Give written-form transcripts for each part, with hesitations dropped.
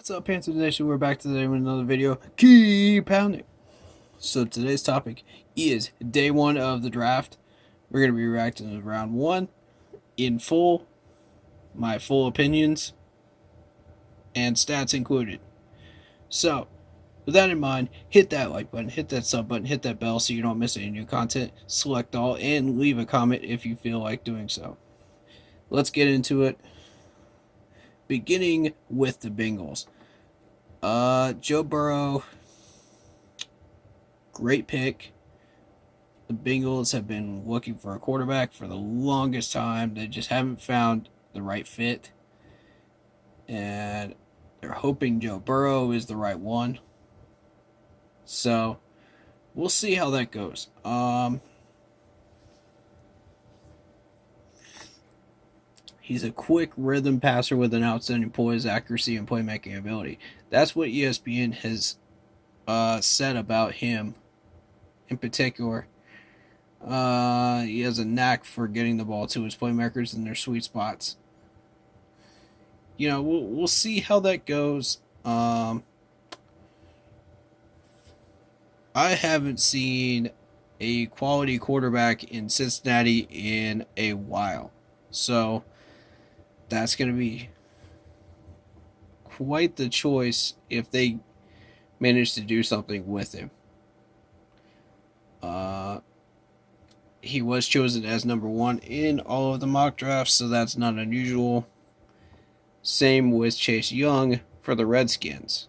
What's up, Panther Nation? We're back today with another video. Keep pounding. So today's topic is day one of the draft. We're going to be reacting to round one in full, my full opinions, and stats included. So, with that in mind, hit that like button, hit that sub button, hit that bell so you don't miss any new content. Select all and leave a comment if you feel like doing so. Let's get into it. Beginning with the Bengals. Joe Burrow, great pick. The Bengals have been looking for a quarterback for the longest time. They just haven't found the right fit. And they're hoping Joe Burrow is the right one. So we'll see how that goes. He's a quick rhythm passer with an outstanding poise, accuracy, and playmaking ability. That's what ESPN has said about him in particular. He has a knack for getting the ball to his playmakers in their sweet spots. You know, we'll see how that goes. I haven't seen a quality quarterback in Cincinnati in a while, so that's going to be quite the choice if they manage to do something with him. He was chosen as number one in all of the mock drafts, so that's not unusual. Same with Chase Young for the Redskins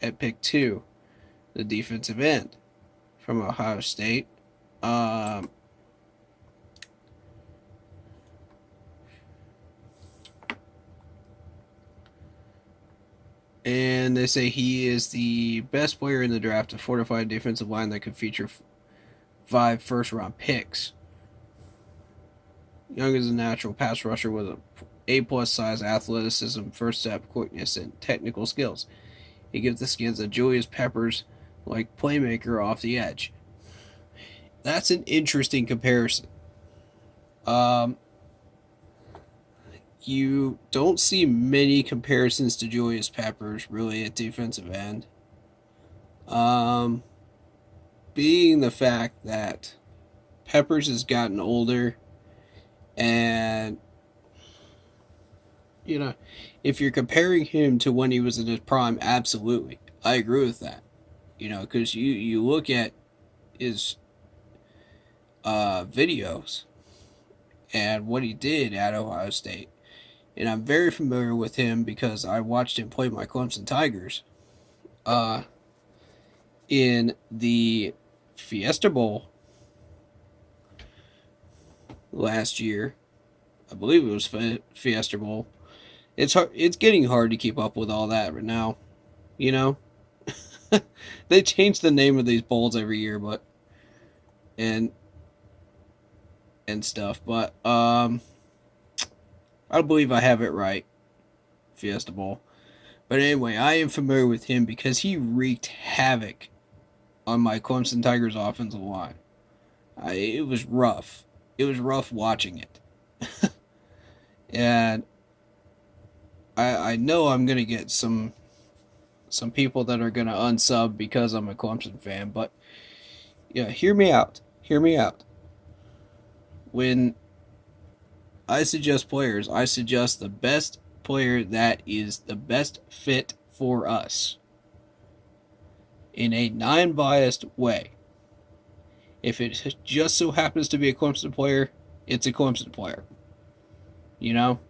at pick 2, the defensive end from Ohio State. And they say he is the best player in the draft, a fortified defensive line that could feature 5 first-round picks. Young is a natural pass rusher with a A+ size athleticism, first step quickness, and technical skills. He gives the Skins a Julius Peppers like playmaker off the edge. That's an interesting comparison. You don't see many comparisons to Julius Peppers really at defensive end. Being the fact that Peppers has gotten older, and you know, if you're comparing him to when he was in his prime, absolutely, I agree with that. You know, because you look at his videos and what he did at Ohio State, and I'm very familiar with him because I watched him play my Clemson Tigers in the Fiesta Bowl last year. I believe it was Fiesta Bowl. It's hard. It's getting hard to keep up with all that right now. You know, they change the name of these bowls every year, but and stuff. But I believe I have it right, Fiesta Bowl. But anyway, I am familiar with him because he wreaked havoc on my Clemson Tigers offensive line. It was rough. It was rough watching it. And I know I'm gonna get some people that are gonna unsub because I'm a Clemson fan, but yeah, hear me out. Hear me out. When I suggest players, I suggest the best player that is the best fit for us in a non-biased way. If it just so happens to be a Clemson player, it's a Clemson player. You know?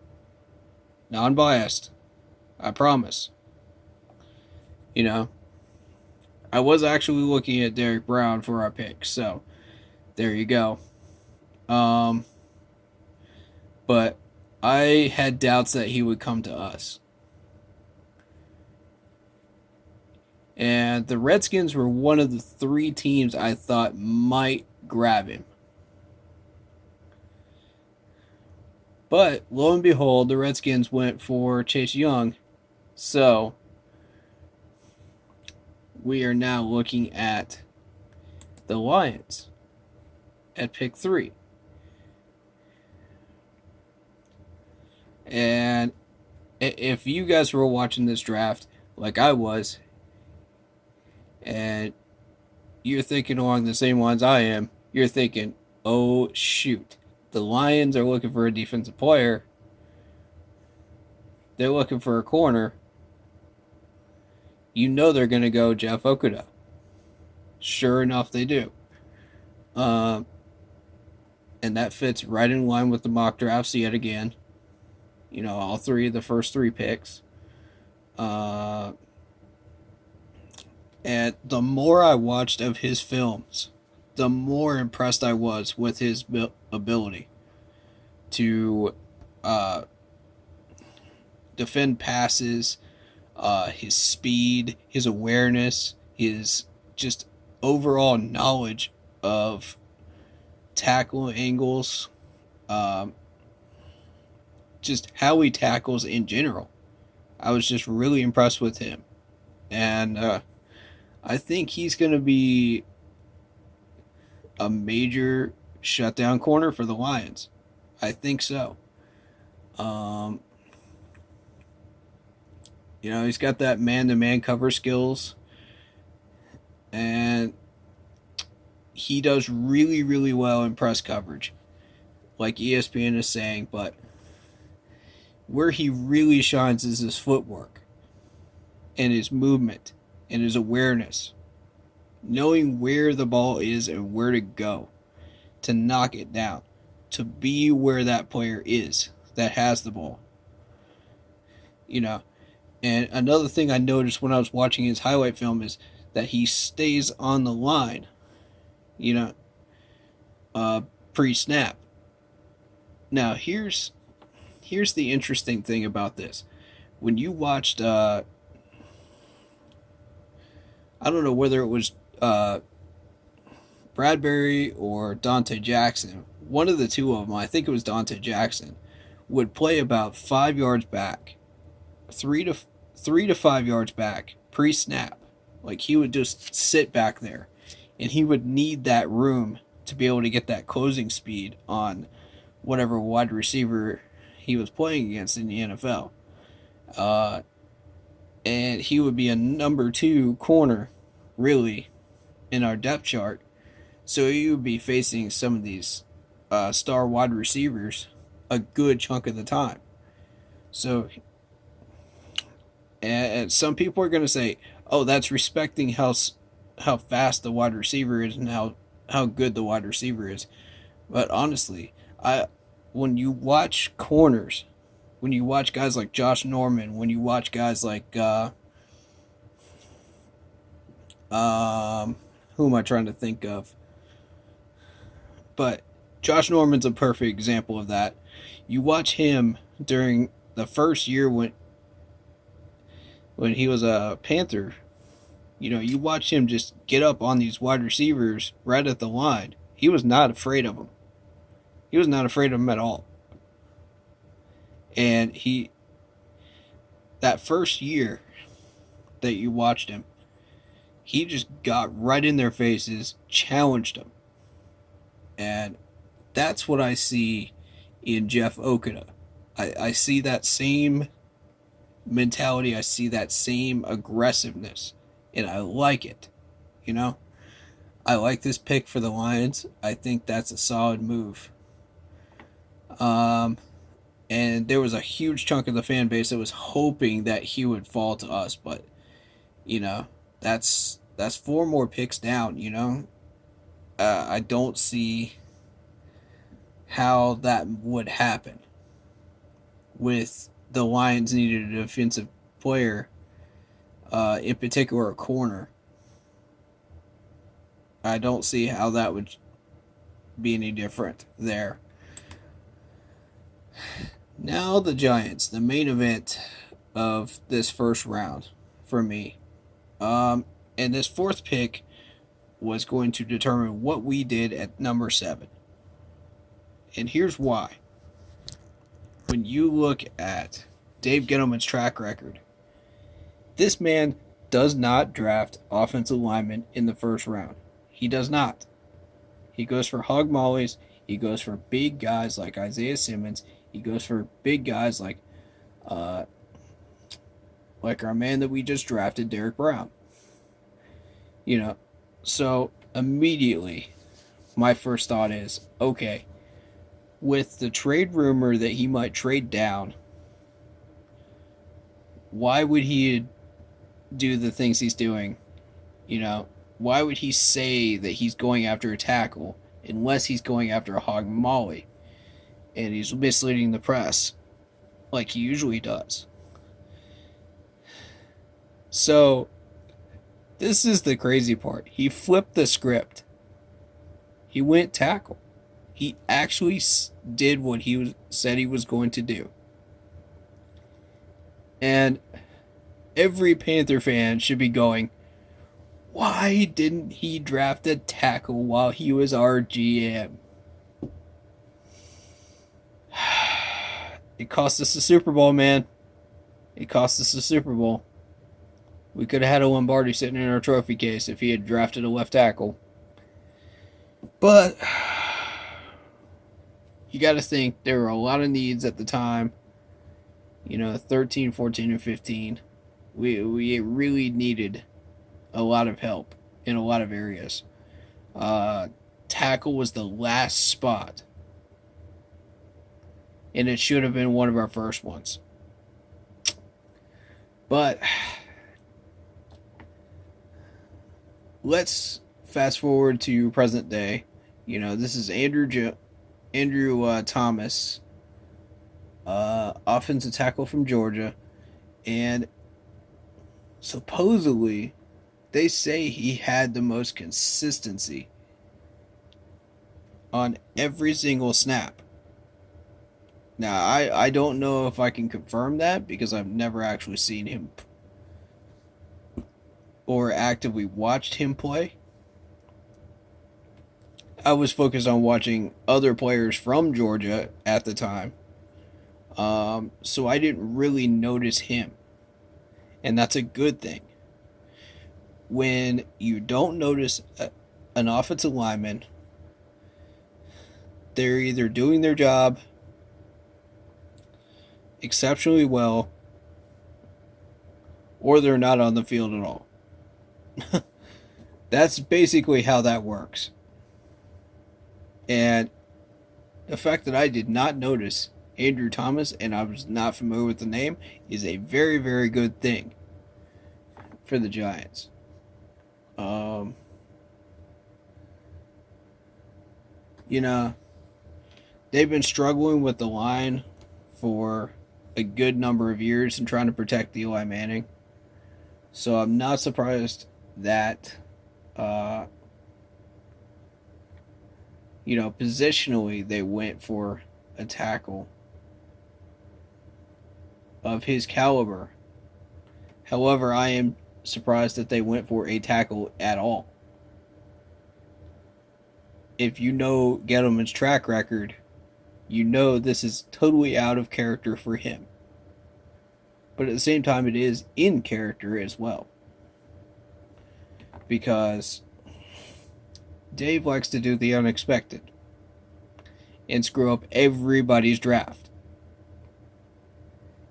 Non-biased. I promise. You know? I was actually looking at Derek Brown for our pick, so there you go. But I had doubts that he would come to us. And the Redskins were one of the 3 teams I thought might grab him. But lo and behold, the Redskins went for Chase Young. So we are now looking at the Lions at pick 3. And If you guys were watching this draft like I was, and you're thinking along the same lines I am, you're thinking, oh shoot, the Lions are looking for a defensive player. They're looking for a corner. You know they're going to go Jeff Okudah. Sure enough, they do. Um, and that fits right in line with the mock drafts yet again. You know, all three of the first three picks. Uh, and the more I watched of his films, the more impressed I was with his ability to uh, defend passes, his speed, his awareness, his just overall knowledge of tackle angles, um, just how he tackles in general. I was just really impressed with him. And I think he's going to be a major shutdown corner for the Lions. I think so. Um, you know, he's got that man to man cover skills. And he does really, really well in press coverage, like ESPN is saying. But where he really shines is his footwork and his movement and his awareness, knowing where the ball is and where to go to knock it down, to be where that player is that has the ball. You know, and another thing I noticed when I was watching his highlight film is that he stays on the line, you know, uh, pre-snap. Now here's the interesting thing about this. When you watched, I don't know whether it was Bradbury or Dante Jackson, one of the two of them, I think it was Dante Jackson, would play about 5 yards back, three to 3 to 5 yards back pre-snap. Like he would just sit back there, and he would need that room to be able to get that closing speed on whatever wide receiver he was playing against in the NFL. Uh, and he would be a number two corner, really, in our depth chart. So he would be facing some of these star wide receivers a good chunk of the time. So, and some people are going to say, "Oh, that's respecting how fast the wide receiver is and how good the wide receiver is." But honestly, I when you watch corners, when you watch guys like Josh Norman, when you watch guys like who am I trying to think of? But Josh Norman's a perfect example of that. You watch him during the first year when he was a Panther. You know, you watch him just get up on these wide receivers right at the line. He was not afraid of them. He was not afraid of them at all. And that first year that you watched him, he just got right in their faces, challenged them. And that's what I see in Jeff Okudah. I see that same mentality. I see that same aggressiveness. And I like it. You know? I like this pick for the Lions. I think that's a solid move. Um, and there was a huge chunk of the fan base that was hoping that he would fall to us, but you know, that's four more picks down. You know, I don't see how that would happen with the Lions needed a defensive player, in particular a corner. I don't see how that would be any different there. Now the Giants, the main event of this first round for me. Um, and this fourth pick was going to determine what we did at number 7. And here's why. When you look at Dave Gettleman's track record, this man does not draft offensive linemen in the first round. He does not. He goes for hog mollies. He goes for big guys like Isaiah Simmons. He goes for big guys like like our man that we just drafted, Derek Brown. You know, so immediately my first thought is, okay, with the trade rumor that he might trade down, why would he do the things he's doing? You know, why would he say that he's going after a tackle unless he's going after a hog molly and he's misleading the press like he usually does? So, this is the crazy part. He flipped the script. He went tackle. He actually did what said he was going to do. And every Panther fan should be going, why didn't he draft a tackle while he was our GM? It cost us the Super Bowl, man. It cost us the Super Bowl. We could have had a Lombardi sitting in our trophy case if he had drafted a left tackle. But you got to think there were a lot of needs at the time. 13, 14, and 15. We really needed a lot of help in a lot of areas. Tackle was the last spot, and it should have been one of our first ones. But let's fast forward to present day. This is Andrew Thomas, offensive tackle from Georgia, and supposedly they say he had the most consistency on every single snap. Now, I don't know if I can confirm that because I've never actually seen him or actively watched him play. I was focused on watching other players from Georgia at the time. So I didn't really notice him. And that's a good thing. When you don't notice an offensive lineman, they're either doing their job exceptionally well or they're not on the field at all. That's basically how that works. And the fact that I did not notice Andrew Thomas and I was not familiar with the name is a very, very good thing for the Giants. They've been struggling with the line for a good number of years and trying to protect Eli Manning. So I'm not surprised that, positionally they went for a tackle of his caliber. However, I am surprised that they went for a tackle at all. If you know Gettleman's track record, you know this is totally out of character for him. But at the same time, it is in character as well. Because Dave likes to do the unexpected and screw up everybody's draft.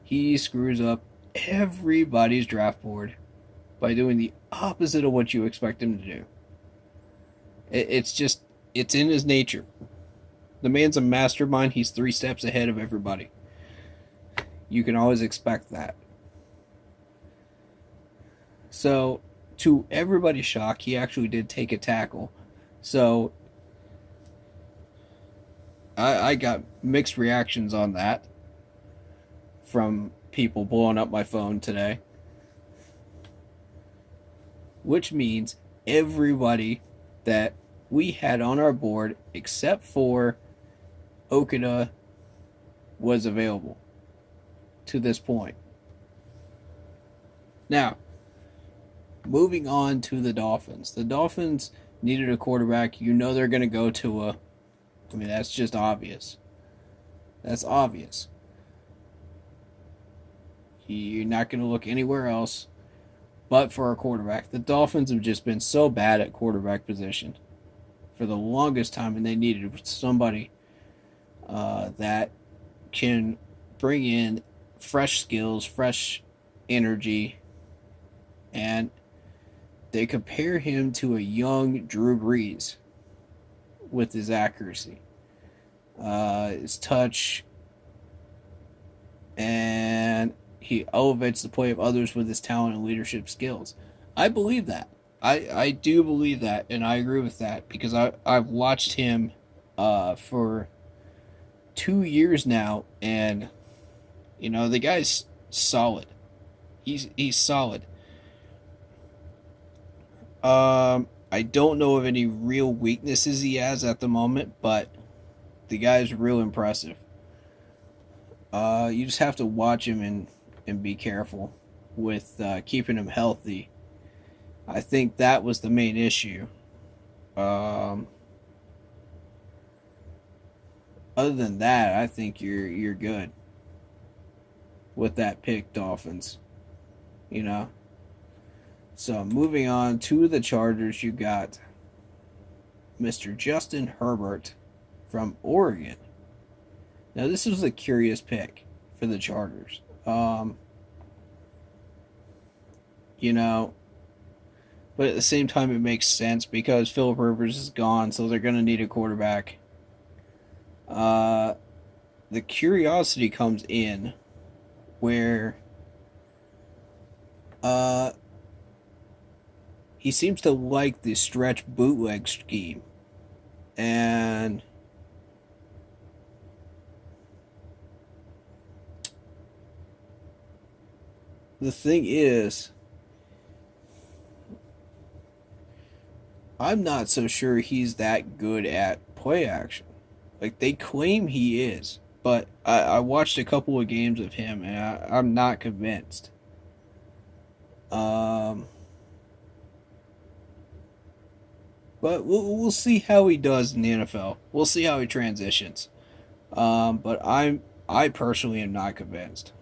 He screws up everybody's draft board by doing the opposite of what you expect him to do. It's in his nature. The man's a mastermind. He's 3 steps ahead of everybody. You can always expect that. So, to everybody's shock, he actually did take a tackle. So, I got mixed reactions on that from people blowing up my phone today. Which means everybody that we had on our board, except for Okudah, was available to this point. Now, moving on to the Dolphins. The Dolphins needed a quarterback. They're going to go to that's just obvious. That's obvious. You're not going to look anywhere else but for a quarterback. The Dolphins have just been so bad at quarterback position for the longest time, and they needed somebody that can bring in fresh skills, fresh energy, and they compare him to a young Drew Brees with his accuracy, his touch, and he elevates the play of others with his talent and leadership skills. I believe that. I do believe that, and I agree with that because I've watched him for 2 years now, and the guy's solid. He's solid. I don't know of any real weaknesses he has at the moment, but the guy's real impressive. You just have to watch him and be careful with keeping him healthy. I think that was the main issue. Um, Other than that, I think you're good with that pick, Dolphins. You know. So moving on to the Chargers, you got Mr. Justin Herbert from Oregon. Now this was a curious pick for the Chargers. You know, but at the same time it makes sense because Philip Rivers is gone, so they're gonna need a quarterback. Uh, the curiosity comes in where uh he seems to like the stretch bootleg scheme, and the thing is, I'm not so sure he's that good at play action. Like they claim he is, but I watched a couple of games of him and I'm not convinced. Um, but we'll see how he does in the NFL. We'll see how he transitions. But I personally am not convinced.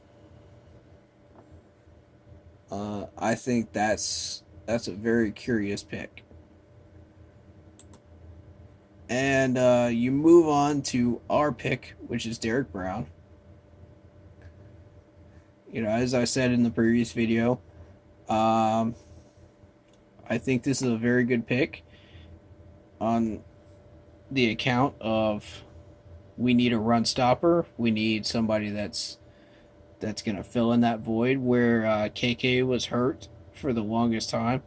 I think that's a very curious pick. And you move on to our pick, which is Derek Brown. As I said in the previous video, um, I think this is a very good pick on the account of we need a run stopper. We need somebody that's going to fill in that void where KK was hurt for the longest time.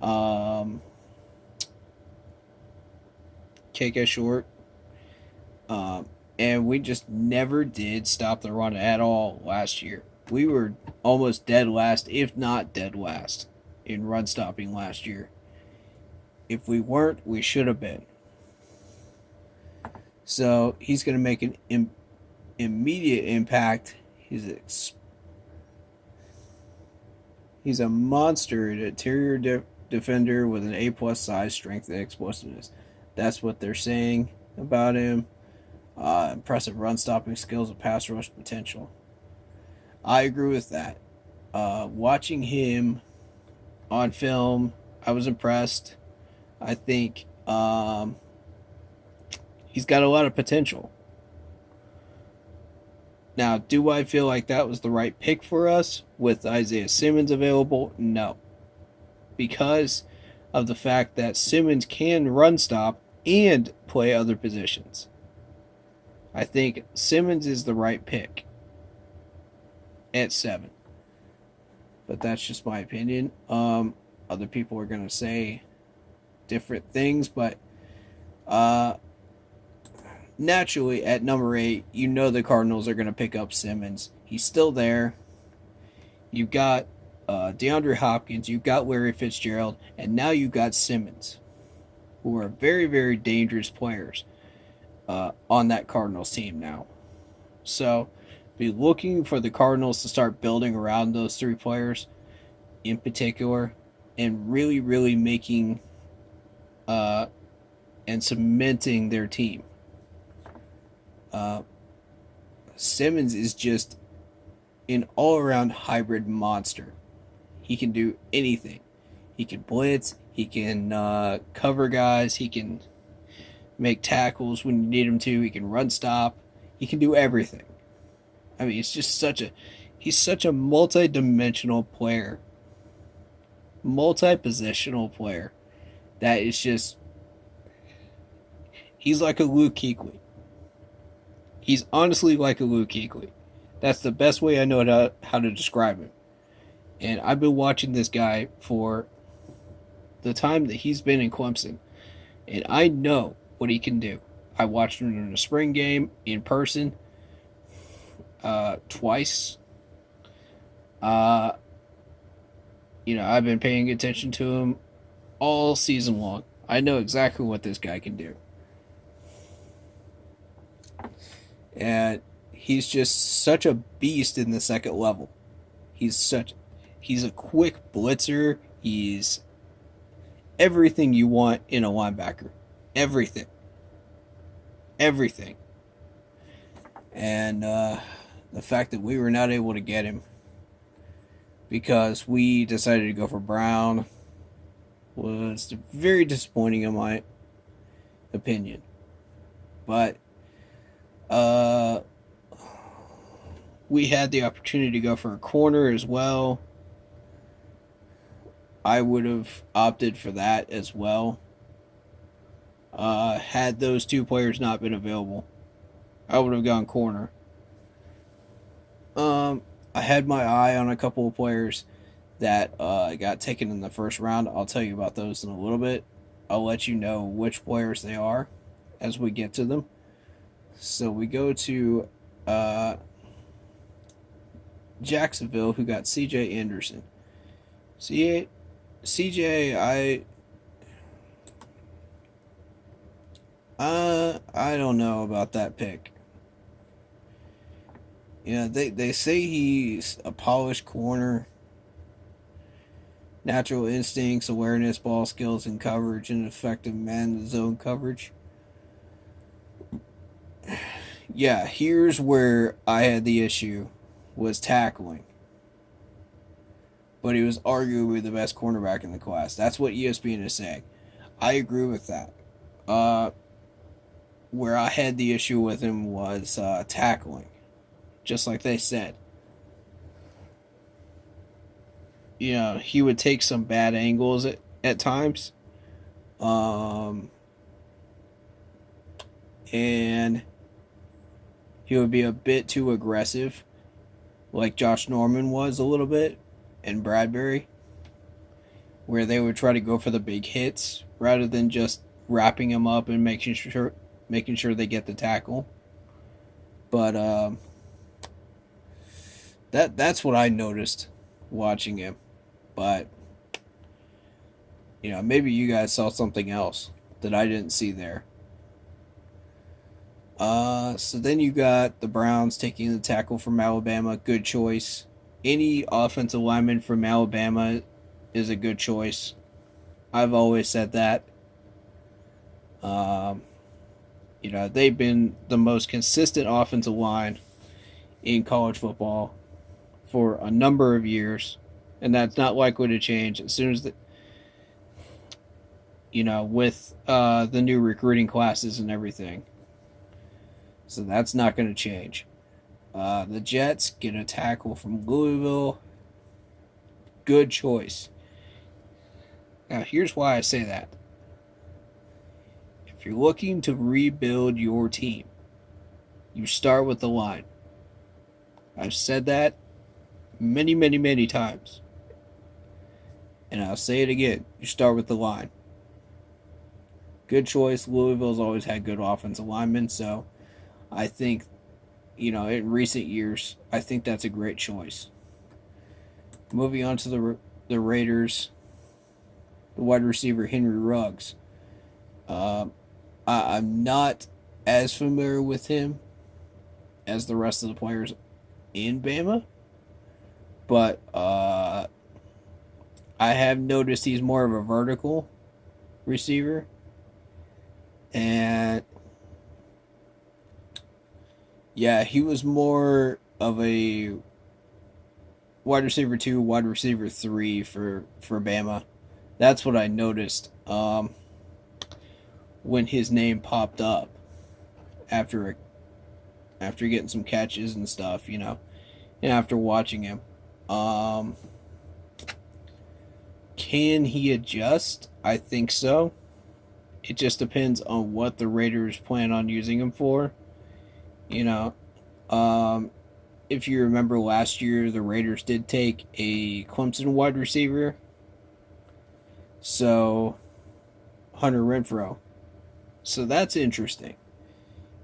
Um, KK short. Um, and we just never did stop the run at all last year. We were almost dead last, if not dead last, in run stopping last year. If we weren't, we should have been. So he's going to make an immediate impact. He's a monster, an interior defender with an A plus size, strength, and explosiveness. That's what they're saying about him. Impressive run stopping skills and pass rush potential. I agree with that. Watching him on film, I was impressed. I think he's got a lot of potential. Now, do I feel like that was the right pick for us with Isaiah Simmons available? No. Because of the fact that Simmons can run stop and play other positions. I think Simmons is the right pick at 7. But that's just my opinion. Other people are going to say different things, but naturally at number 8, the Cardinals are going to pick up Simmons. He's still there. You've got DeAndre Hopkins, you've got Larry Fitzgerald, and now you've got Simmons, who are very, very dangerous players on that Cardinals team now. So be looking for the Cardinals to start building around those 3 players in particular and really, really making and cementing their team. Simmons is just an all-around hybrid monster. He can do anything. He can blitz. He can cover guys. He can make tackles when you need him to. He can run stop. He can do everything. I mean, it's just He's such a multi-dimensional player, multi-positional player that is just he's like a Luke Kuechly. He's honestly like a Luke Kuechly. That's the best way I know how to describe him. And I've been watching this guy for the time that he's been in Clemson, and I know what he can do. I watched him in the spring game in person twice. Uh, I've been paying attention to him all season long. I know exactly what this guy can do. And he's just such a beast in the second level. He's a quick blitzer. He's everything you want in a linebacker. Everything. Everything. And the fact that we were not able to get him because we decided to go for Brown was very disappointing in my opinion. But we had the opportunity to go for a corner as well. I would have opted for that as well. Had those two players not been available, I would have gone corner. I had my eye on a couple of players that got taken in the first round. I'll tell you about those in a little bit. I'll let you know which players they are as we get to them. So we go to Jacksonville, who got C.J. Anderson. CJ, I don't know about that pick. They say he's a polished corner, natural instincts, awareness, ball skills, and coverage, and effective man zone coverage. Yeah, here's where I had the issue was tackling. But he was arguably the best cornerback in the class. That's what ESPN is saying. I agree with that. Where I had the issue with him was tackling. Just like they said. He would take some bad angles at times. And he would be a bit too aggressive, like Josh Norman was a little bit, and Bradbury, where they would try to go for the big hits rather than just wrapping him up and making sure they get the tackle. But that's what I noticed watching him. But maybe you guys saw something else that I didn't see there. So then you got the Browns taking the tackle from Alabama. Good choice. Any offensive lineman from Alabama is a good choice. I've always said that. They've been the most consistent offensive line in college football for a number of years, and that's not likely to change as soon as with the new recruiting classes and everything. So that's not going to change. The Jets get a tackle from Louisville. Good choice. Now, here's why I say that. If you're looking to rebuild your team, you start with the line. I've said that many, many, many times. And I'll say it again. You start with the line. Good choice. Louisville's always had good offensive linemen, so I think, in recent years, I think that's a great choice. Moving on to the Raiders, the wide receiver Henry Ruggs. I'm not as familiar with him as the rest of the players in Bama, but I have noticed he's more of a vertical receiver, and yeah, he was more of a wide receiver 2, wide receiver 3 for Bama. That's what I noticed when his name popped up after getting some catches and stuff, And after watching him. Um, can he adjust? I think so. It just depends on what the Raiders plan on using him for. You know, um, if you remember last year, the Raiders did take a Clemson wide receiver. So, Hunter Renfro. So that's interesting.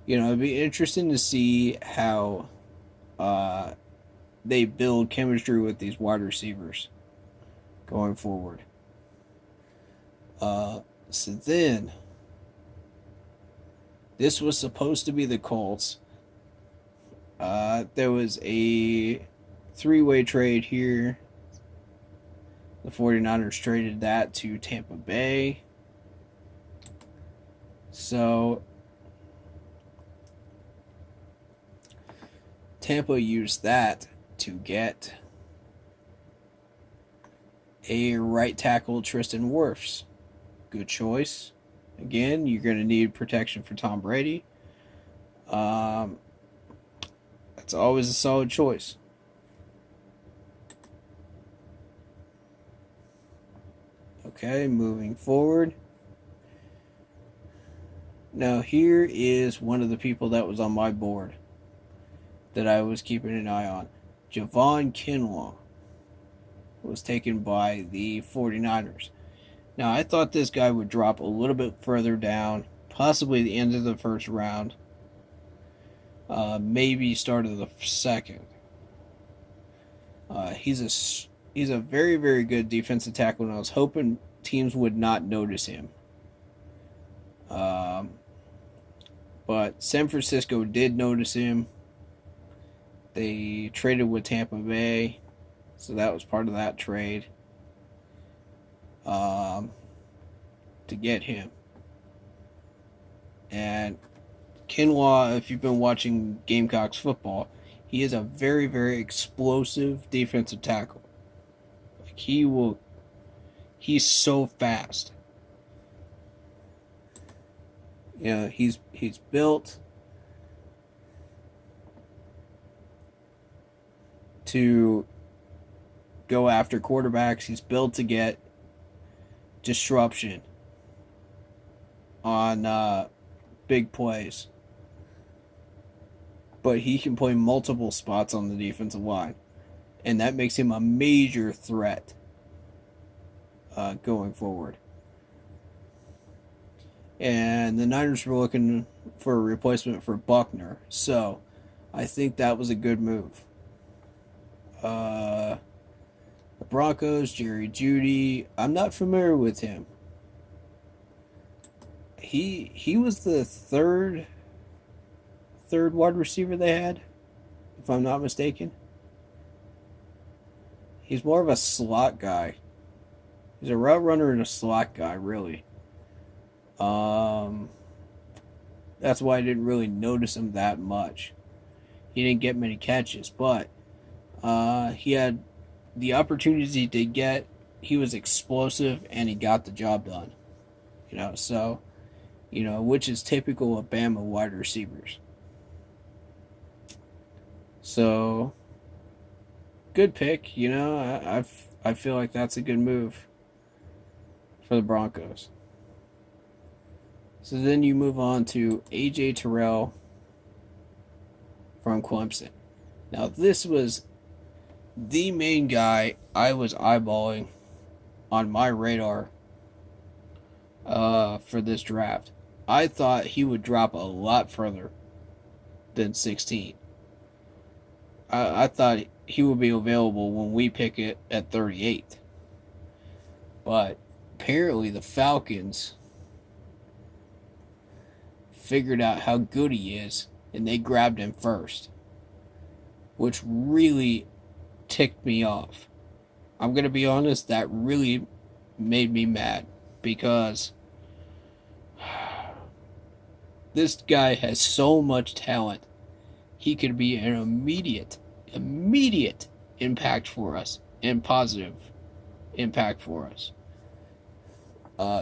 It'd be interesting to see how uh, they build chemistry with these wide receivers going forward. So then, this was supposed to be the Colts. There was a three-way trade here. The 49ers traded that to Tampa Bay. So, Tampa used that to get a right tackle, Tristan Wirfs. Good choice. Again, you're going to need protection for Tom Brady. That's always a solid choice. Okay, moving forward. Now, here is one of the people that was on my board that I was keeping an eye on. Javon Kinlaw was taken by the 49ers. Now, I thought this guy would drop a little bit further down, possibly the end of the first round, maybe start of the second. He's a very, very good defensive tackle, and I was hoping teams would not notice him. But San Francisco did notice him. They traded with Tampa Bay, so that was part of that trade to get him. And Kinlaw, if you've been watching Gamecocks football, he is a very, very explosive defensive tackle. Like he's so fast. He's built to go after quarterbacks. He's built to get disruption on big plays. But he can play multiple spots on the defensive line. And that makes him a major threat going forward. And the Niners were looking for a replacement for Buckner. So I think that was a good move. The Broncos, Jerry Jeudy. I'm not familiar with him. He was the third wide receiver they had, if I'm not mistaken. He's more of a slot guy. He's a route runner and a slot guy, really. That's why I didn't really notice him that much. He didn't get many catches, but he had the opportunity to get. He was explosive and he got the job done. Which is typical of Bama wide receivers. So, good pick. I feel like that's a good move for the Broncos. So then you move on to A.J. Terrell from Clemson. Now, this was the main guy I was eyeballing on my radar for this draft. I thought he would drop a lot further than 16. I thought he would be available when we pick it at 38. But apparently the Falcons figured out how good he is, and they grabbed him first, which really ticked me off. I'm going to be honest, that really made me mad because this guy has so much talent. He could be an immediate impact for us and positive impact for us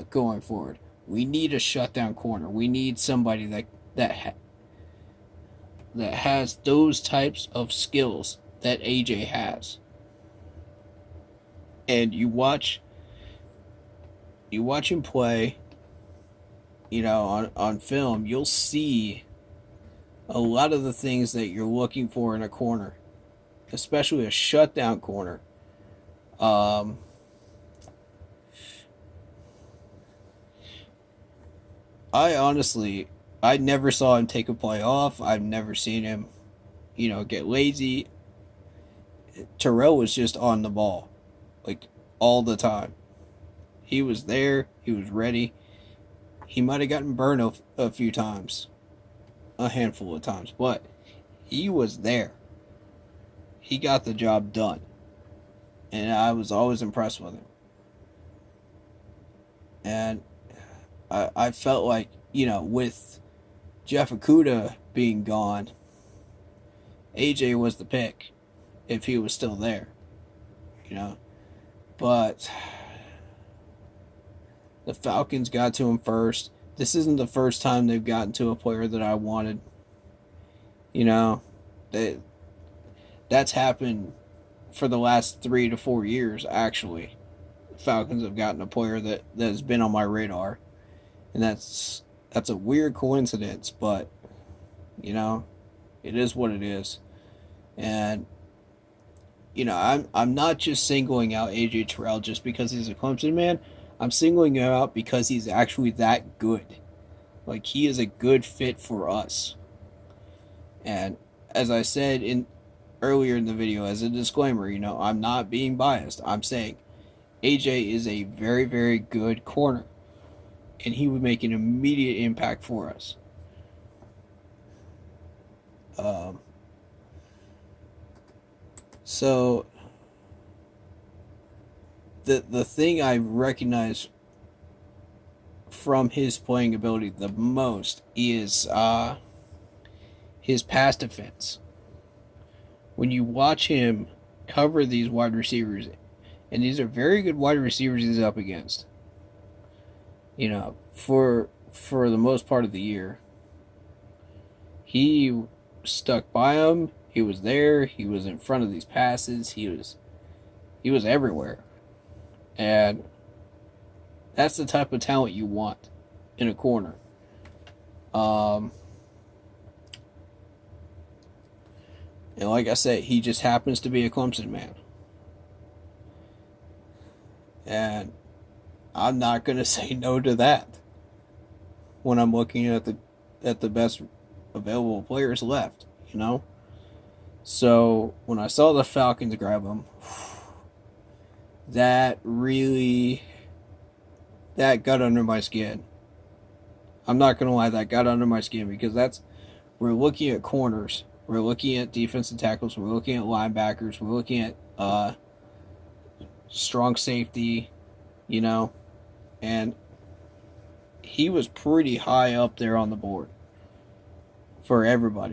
going forward. We need a shutdown corner. We need somebody that has those types of skills that AJ has. And you watch him play, on film, you'll see a lot of the things that you're looking for in a corner, especially a shutdown corner. Um, I honestly, I never saw him take a play off. I've never seen him, get lazy. Terrell was just on the ball, like all the time. He was there. He was ready. He might have gotten burned a few times, a handful of times, but he was there. He got the job done, and I was always impressed with him. And I felt like, with Jeff Okuda being gone, AJ was the pick if he was still there, you know. But the Falcons got to him first. This isn't the first time they've gotten to a player that I wanted. You know, that that's happened for the last 3 to 4 years. Actually, Falcons have gotten a player that has been on my radar, and that's a weird coincidence, but you know, it is what it is. And I'm not just singling out AJ Terrell just because he's a Clemson man. I'm singling him out because he's actually that good. Like, he is a good fit for us. And as I said in earlier in the video, as a disclaimer, I'm not being biased. I'm saying AJ is a very, very good corner, and he would make an immediate impact for us. Um, so the thing I recognize from his playing ability the most is his pass defense. When you watch him cover these wide receivers, and these are very good wide receivers he's up against, for the most part of the year, he stuck by him. He was there. He was in front of these passes. He was everywhere, and that's the type of talent you want in a corner. Um, and like I said, he just happens to be a Clemson man, and I'm not gonna say no to that when I'm looking at the best available players left. You know. So when I saw the Falcons grab him, that really that got under my skin. I'm not gonna lie, that got under my skin because we're looking at corners, we're looking at defensive tackles, we're looking at linebackers, we're looking at strong safety, you know, and he was pretty high up there on the board for everybody.